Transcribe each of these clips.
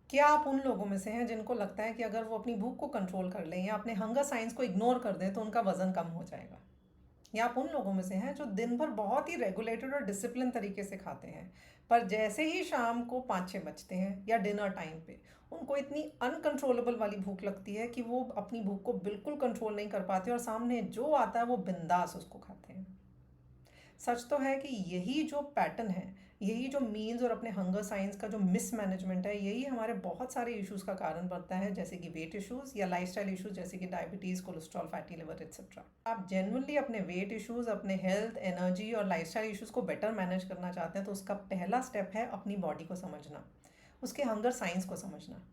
क्या आप उन लोगों में से हैं जिनको लगता है कि अगर वो अपनी भूख को कंट्रोल कर लें या अपने हंगर साइंस को इग्नोर कर दें तो उनका वज़न कम हो जाएगा? या आप उन लोगों में से हैं जो दिन भर बहुत ही रेगुलेटेड और डिसिप्लिन तरीके से खाते हैं, पर जैसे ही शाम को 5-6 बजते हैं या डिनर टाइम पे उनको इतनी अनकंट्रोलेबल वाली भूख लगती है कि वो अपनी भूख को बिल्कुल कंट्रोल नहीं कर पाते और सामने जो आता है वो बिंदास उसको खाते हैं? सच तो है कि यही जो पैटर्न है, यही जो मील्स और अपने हंगर साइंस का जो मिसमैनेजमेंट है, यही हमारे बहुत सारे इश्यूज़ का कारण बनता है, जैसे कि वेट इश्यूज़ या लाइफस्टाइल इश्यूज़ जैसे कि diabetes, cholesterol, fatty liver etcetera. आप जेन्युइनली अपने वेट इश्यूज़, अपने हेल्थ, एनर्जी और लाइफस्टाइल इश्यूज़ को बेटर मैनेज करना चाहते हैं, तो उसका पहला स्टेप है अपनी बॉडी को समझना, उसके हंगर साइंस को समझना।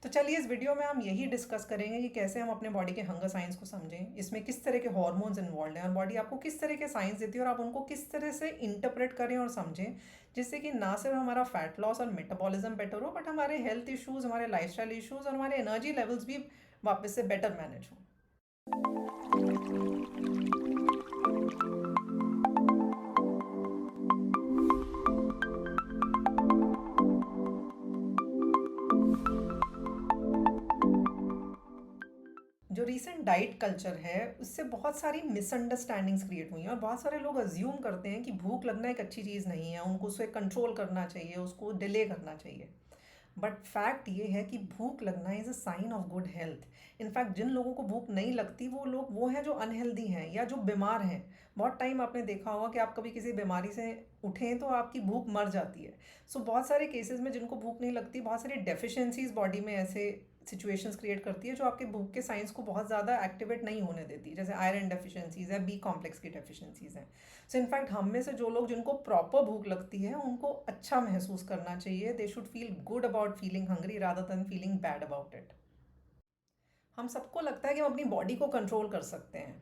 तो चलिए इस वीडियो में हम यही डिस्कस करेंगे कि कैसे हम अपने बॉडी के हंगर साइंस को समझें, इसमें किस तरह के हार्मोन्स इन्वॉल्व हैं और बॉडी आपको किस तरह के साइंस देती है और आप उनको किस तरह से इंटरप्रेट करें और समझें, जिससे कि ना सिर्फ हमारा फैट लॉस और मेटाबॉलिज्म बेटर हो, बट हमारे हेल्थ इश्यूज़, हमारे लाइफस्टाइल इश्यूज़ और हमारे एनर्जी लेवल्स भी वापस से बेटर मैनेज हों। जो रीसेंट डाइट कल्चर है उससे बहुत सारी मिसअंडरस्टैंडिंग्स क्रिएट हुई हैं और बहुत सारे लोग अज्यूम करते हैं कि भूख लगना एक अच्छी चीज़ नहीं है, उनको उसे कंट्रोल करना चाहिए, उसको डिले करना चाहिए। बट फैक्ट ये है कि भूख लगना is a sign of good health. In fact जिन लोगों को भूख नहीं लगती वो लोग वो हैं जो अनहेल्दी हैं या जो बीमार हैं। बहुत टाइम आपने देखा होगा कि आप कभी किसी बीमारी से उठें तो आपकी भूख मर जाती है। सो बहुत सारे केसेस में जिनको भूख नहीं लगती, बहुत सारी डेफिशिएंसीज बॉडी में ऐसे सिचुएशंस क्रिएट करती है जो आपके भूख के साइंस को बहुत ज़्यादा एक्टिवेट नहीं होने देती, जैसे आयरन डेफिशिएंसीज है, बी कॉम्प्लेक्स की डेफिशिएंसीज हैं। सो इनफैक्ट हम में से जो लोग जिनको प्रॉपर भूख लगती है उनको अच्छा महसूस करना चाहिए। They should feel good about feeling hungry rather than feeling bad about it. हम सबको लगता है कि हम अपनी बॉडी को कंट्रोल कर सकते हैं,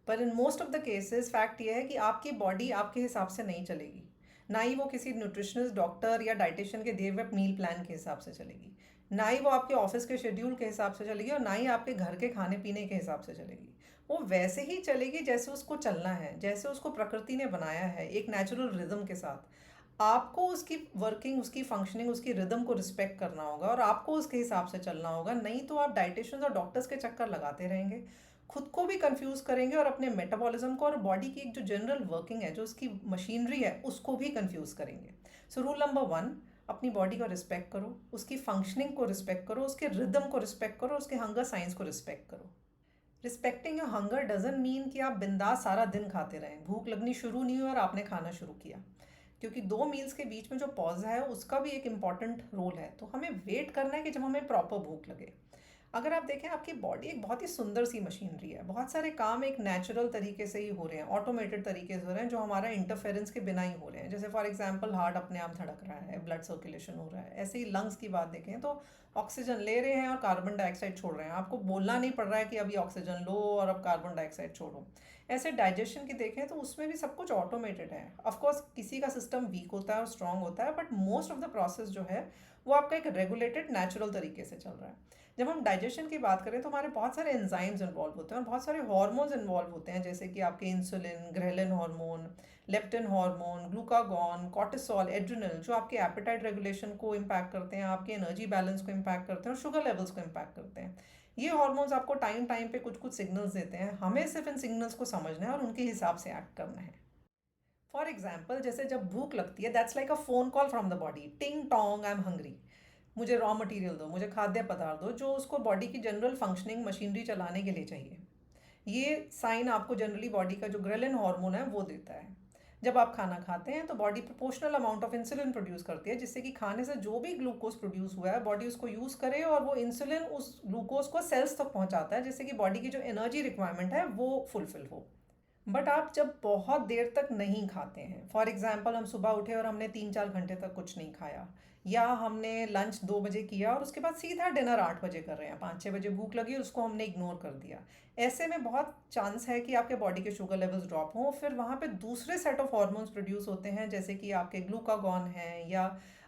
पर in most of the cases fact ये है कि आपकी बॉडी आपके हिसाब से नहीं चलेगी। ना ही वो किसी न्यूट्रिशनिस्ट, डॉक्टर या डाइटिशियन के दिए हुए मील प्लान के हिसाब से चलेगी, ना ही वो आपके ऑफिस के शेड्यूल के हिसाब से चलेगी और ना ही आपके घर के खाने पीने के हिसाब से चलेगी। वो वैसे ही चलेगी जैसे उसको चलना है, जैसे उसको प्रकृति ने बनाया है, एक नेचुरल रिदम के साथ। आपको उसकी वर्किंग, उसकी फंक्शनिंग, उसकी रिदम को रिस्पेक्ट करना होगा और आपको उसके हिसाब से चलना होगा। नहीं तो आप डाइटिशियंस और डॉक्टर्स के चक्कर लगाते रहेंगे, खुद को भी कंफ्यूज करेंगे और अपने मेटाबॉलिज्म को और बॉडी की एक जो जनरल वर्किंग है, जो उसकी मशीनरी है, उसको भी कंफ्यूज करेंगे। सो रूल नंबर 1, अपनी बॉडी को रिस्पेक्ट करो, उसकी फंक्शनिंग को रिस्पेक्ट करो, उसके रिदम को रिस्पेक्ट करो, उसके हंगर साइंस को रिस्पेक्ट करो। Respecting your hunger doesn't mean कि आप बिंदास सारा दिन खाते रहें, भूख लगनी शुरू नहीं हुई और आपने खाना शुरू किया, क्योंकि दो मील्स के बीच में जो पॉज है उसका भी एक इम्पॉर्टेंट रोल है। तो हमें वेट करना है कि जब हमें प्रॉपर भूख लगे। अगर आप देखें, आपकी बॉडी एक बहुत ही सुंदर सी मशीनरी है, बहुत सारे काम एक नेचुरल तरीके से ही हो रहे हैं, ऑटोमेटेड तरीके से हो रहे हैं, जो हमारा इंटरफेरेंस के बिना ही हो रहे हैं। जैसे फॉर एग्जांपल हार्ट अपने आप धड़क रहा है, ब्लड सर्कुलेशन हो रहा है। ऐसे ही लंग्स की बात देखें तो ऑक्सीजन ले रहे हैं और कार्बन डाइऑक्साइड छोड़ रहे हैं, आपको बोलना नहीं पड़ रहा है कि अभी ऑक्सीजन लो और अब कार्बन डाइऑक्साइड छोड़ो। ऐसे डाइजेशन की देखें तो उसमें भी सब कुछ ऑटोमेटेड है। ऑफकोर्स किसी का सिस्टम वीक होता है और स्ट्रांग होता है, but most of the process जो है वो आपका एक रेगुलेटेड नेचुरल तरीके से चल रहा है। जब हम डाइजेशन की बात करें तो हमारे बहुत सारे एंजाइम्स इन्वॉल्व होते हैं और बहुत सारे हार्मोन्स इन्वॉल्व होते हैं, जैसे कि आपके insulin, ghrelin hormone, leptin hormone, glucagon, cortisol, adrenal, जो आपके एपेटाइट रेगुलेशन को इम्पैक्ट करते हैं, आपके एनर्जी बैलेंस को इम्पैक्ट करते हैं और शुगर लेवल्स को इम्पैक्ट करते हैं। ये हार्मोन्स आपको टाइम टाइम पे कुछ कुछ सिग्नल्स देते हैं, हमें सिर्फ इन सिग्नल्स को समझना है और उनके हिसाब से एक्ट करना है। फॉर एग्जाम्पल, जैसे जब भूख लगती है, that's like a phone call from the body, टिंग टोंग, आई एम हंग्री, मुझे रॉ मटेरियल दो, मुझे खाद्य पदार्थ दो, जो उसको बॉडी की जनरल फंक्शनिंग मशीनरी चलाने के लिए चाहिए। ये साइन आपको जनरली बॉडी का जो ग्रेलिन हार्मोन है वो देता है। जब आप खाना खाते हैं तो body proportional amount of insulin produce करती है, जिससे कि खाने से जो भी ग्लूकोज प्रोड्यूस हुआ है बॉडी उसको यूज़ करे और वो इंसुलिन उस ग्लूकोज को सेल्स तक पहुंचाता है, जिससे कि बॉडी की जो एनर्जी रिक्वायरमेंट है वो फुलफिल हो। बट आप जब बहुत देर तक नहीं खाते हैं, फॉर एग्जाम्पल हम सुबह उठे और हमने 3-4 घंटे तक कुछ नहीं खाया, या हमने लंच 2 बजे किया और उसके बाद सीधा डिनर 8 बजे कर रहे हैं, 5-6 बजे भूख लगी और उसको हमने इग्नोर कर दिया, ऐसे में बहुत चांस है कि आपके बॉडी के शुगर लेवल्स ड्रॉप हों। फिर वहाँ पे दूसरे सेट ऑफ हार्मोन्स प्रोड्यूस होते हैं, जैसे कि आपके ग्लूकागॉन है या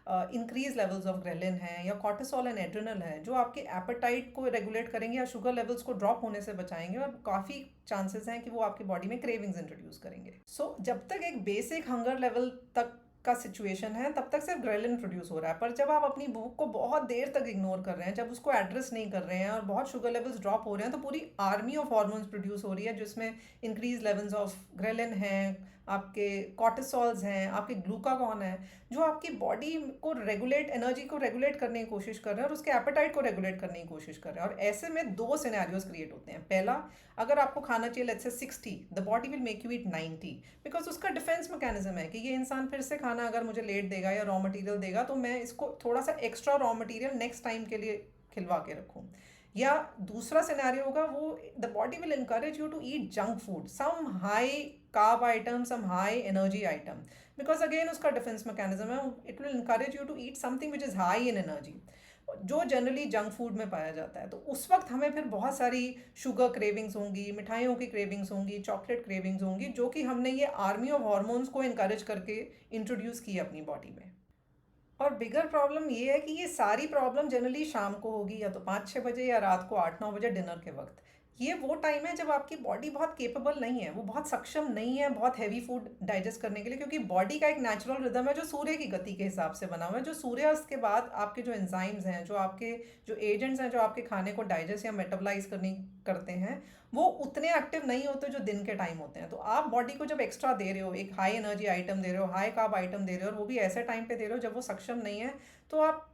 इंक्रीज लेवल्स ऑफ ग्रेलिन है या कॉर्टिसोल एंड एड्रिनल है, जो आपके एपेटाइट को रेगुलेट करेंगे या शुगर लेवल्स को ड्रॉप होने से बचाएंगे और काफ़ी चांसेस हैं कि वो आपकी बॉडी में क्रेविंग्स इंट्रोड्यूस करेंगे। सो जब तक एक बेसिक हंगर लेवल तक का सिचुएशन है तब तक सिर्फ ग्रेलिन प्रोड्यूस हो रहा है, पर जब आप अपनी भूख को बहुत देर तक इग्नोर कर रहे हैं, जब उसको एड्रेस नहीं कर रहे हैं और बहुत शुगर लेवल्स ड्रॉप हो रहे हैं, तो पूरी आर्मी ऑफ हार्मोन्स प्रोड्यूस हो रही है जिसमें इंक्रीज लेवल्स ऑफ ग्रेलिन हैं, आपके कॉर्टिसोल्स हैं, आपके ग्लूकागॉन है, जो आपकी बॉडी को रेगुलेट, एनर्जी को रेगुलेट करने की कोशिश कर रहे हैं और उसके एपेटाइट को रेगुलेट करने की कोशिश कर रहे हैं। और ऐसे में दो सिनेरियोज क्रिएट होते हैं। पहला, अगर आपको खाना चाहिए let's say 60, the body will make you eat 90, because उसका डिफेंस मैकेनिज्म है कि ये इंसान फिर से खाना अगर मुझे लेट देगा या रॉ मटेरियल देगा तो मैं इसको थोड़ा सा extra raw material next time के लिए खिलवा के रखूँ। या दूसरा सिनेरियो होगा, वो the body will encourage you to eat junk food, some high carb item, some high energy item, because again उसका डिफेंस मैकेनिज्म है, it will encourage you to eat something which is high in energy, जो generally junk food में पाया जाता है। तो उस वक्त हमें फिर बहुत सारी शुगर क्रेविंग्स होंगी, मिठाइयों की क्रेविंग्स होंगी, चॉकलेट क्रेविंग्स होंगी, जो कि हमने ये आर्मी ऑफ हार्मोन्स को इनकरेज करके इंट्रोड्यूस की अपनी बॉडी में। और बिगर प्रॉब्लम ये है कि ये सारी प्रॉब्लम जनरली शाम को होगी, या तो 5-6 बजे या रात को 8-9 बजे डिनर के वक्त। ये वो टाइम है जब आपकी बॉडी बहुत केपेबल नहीं है, वो बहुत सक्षम नहीं है बहुत हैवी फूड डाइजेस्ट करने के लिए, क्योंकि बॉडी का एक नेचुरल रिदम है जो सूर्य की गति के हिसाब से बना हुआ है, जो सूर्यास्त के बाद आपके जो एंजाइम्स हैं, जो आपके जो एजेंट्स हैं जो आपके खाने को डाइजेस्ट या मेटाबलाइज करते हैं, वो उतने एक्टिव नहीं होते जो दिन के टाइम होते हैं। तो आप बॉडी को जब एक्स्ट्रा दे रहे हो, एक हाई एनर्जी आइटम दे रहे हो, हाई कार्ब आइटम दे रहे हो, और वो भी ऐसे टाइम पे दे रहे हो जब वो सक्षम नहीं है, तो आप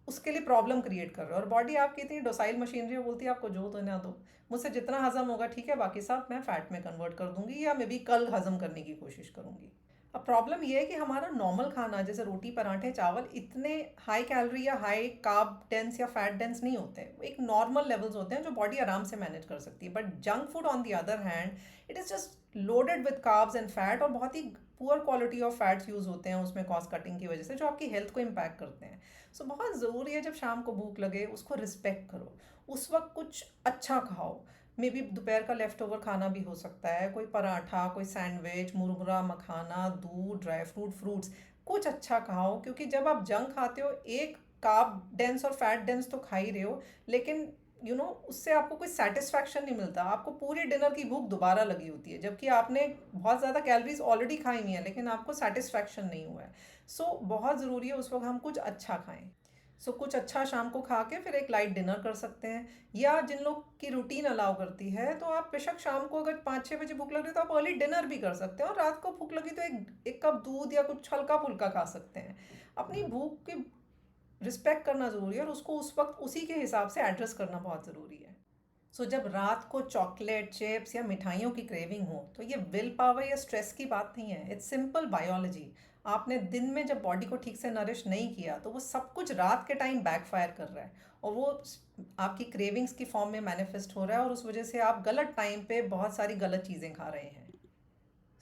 उसके लिए प्रॉब्लम क्रिएट कर रहे हो। और बॉडी आपकी इतनी डोसाइल मशीनरी है, बोलती है आपको जो तो ना दो, मुझसे जितना हजम होगा ठीक है, बाकी सब मैं फैट में कन्वर्ट कर दूंगी या मे बी कल हजम करने की कोशिश करूंगी। अब प्रॉब्लम ये है कि हमारा नॉर्मल खाना जैसे रोटी पराठे चावल इतने हाई कैलोरी या हाई कार्ब डेंस या फैट डेंस नहीं होते हैं, एक नॉर्मल लेवल्स होते हैं जो बॉडी आराम से मैनेज कर सकती है। But junk food on the other hand, it is just loaded with carbs and fat, और बहुत ही poor quality of fats use होते हैं उसमें कॉस्ट कटिंग की वजह से, जो आपकी हेल्थ को इम्पैक्ट करते हैं। सो बहुत ज़रूरी है जब शाम को भूख लगे उसको रिस्पेक्ट करो, उस वक्त कुछ अच्छा खाओ। मे बी दोपहर का लेफ्ट ओवर खाना भी हो सकता है, कोई पराठा, कोई सैंडविच, मुरमुरा, मखाना, दूध, ड्राई फ्रूट, फ्रूट्स, कुछ अच्छा खाओ। क्योंकि जब आप जंक खाते हो, एक कार्ब डेंस और फैट डेंस तो खा ही रहे हो, लेकिन उससे आपको कोई सेटिस्फैक्शन नहीं मिलता, आपको पूरी डिनर की भूख दोबारा लगी होती है, जबकि आपने बहुत ज़्यादा कैलोरीज ऑलरेडी खाई हुई हैं लेकिन आपको सेटिस्फैक्शन नहीं हुआ है। सो बहुत ज़रूरी है उस वक्त हम कुछ अच्छा खाएं। सो कुछ अच्छा शाम को खा के फिर एक लाइट डिनर कर सकते हैं, या जिन लोग की रूटीन अलाउ करती है तो आप बेशक शाम को अगर 5-6 बजे भूख लग रही है तो आप अर्ली डिनर भी कर सकते हैं, और रात को भूख लगी तो एक कप दूध या कुछ हल्का फुल्का खा सकते हैं। अपनी भूख की रिस्पेक्ट करना ज़रूरी है और उसको उस वक्त उसी के हिसाब से एड्रेस करना बहुत ज़रूरी है। सो जब रात को चॉकलेट, चिप्स या मिठाइयों की क्रेविंग हो, तो ये विल पावर या स्ट्रेस की बात नहीं है, इट्स सिंपल बायोलॉजी। आपने दिन में जब बॉडी को ठीक से नरिश नहीं किया तो वो सब कुछ रात के टाइम बैकफायर कर रहा है, और वो आपकी क्रेविंग्स की फॉर्म में मैनिफेस्ट हो रहा है, और उस वजह से आप गलत टाइम पे बहुत सारी गलत चीज़ें खा रहे हैं।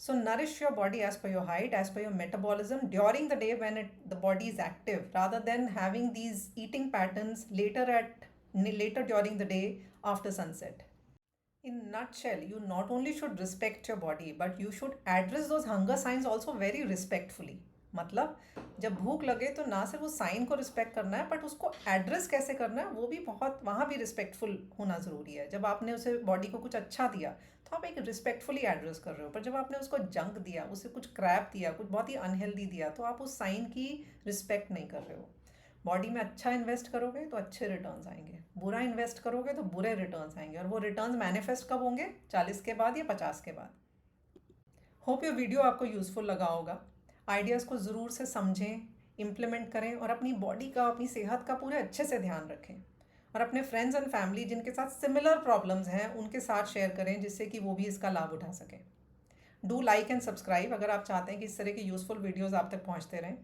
So nourish your body as per your height, as per your metabolism during the day when the body is active, rather than having these eating patterns later during the day after sunset. In nutshell, you not only should respect your body, but you should address those hunger signs also very respectfully. मतलब जब भूख लगे तो ना सिर्फ उस sign को respect करना है, बट उसको एड्रेस कैसे करना है वो भी बहुत, वहाँ भी रिस्पेक्टफुल होना ज़रूरी है। जब आपने उसे बॉडी को कुछ अच्छा दिया तो आप एक रिस्पेक्टफुली एड्रेस कर रहे हो, पर जब आपने उसको जंक दिया, उसे कुछ क्रैप दिया, कुछ बहुत ही अनहेल्दी दिया, तो आप उस साइन की रिस्पेक्ट नहीं कर रहे हो। बॉडी में अच्छा इन्वेस्ट करोगे तो अच्छे रिटर्न्स आएंगे, बुरा इन्वेस्ट करोगे तो बुरे रिटर्न्स आएंगे, और वो रिटर्न्स मैनिफेस्ट कब होंगे? 40 के बाद या 50 के बाद। होप ये वीडियो आपको यूज़फुल लगा होगा। आइडियाज़ को ज़रूर से समझें, इम्प्लीमेंट करें, और अपनी बॉडी का, अपनी सेहत का पूरे अच्छे से ध्यान रखें, और अपने फ्रेंड्स एंड फैमिली जिनके साथ सिमिलर प्रॉब्लम्स हैं उनके साथ शेयर करें, जिससे कि वो भी इसका लाभ उठा सकें। डू लाइक एंड सब्सक्राइब अगर आप चाहते हैं कि इस तरह की यूज़फुल वीडियोज़ आप तक पहुँचते रहें।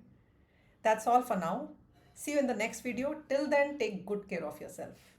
That's all for now. See you in the next video. Till then, take good care of yourself.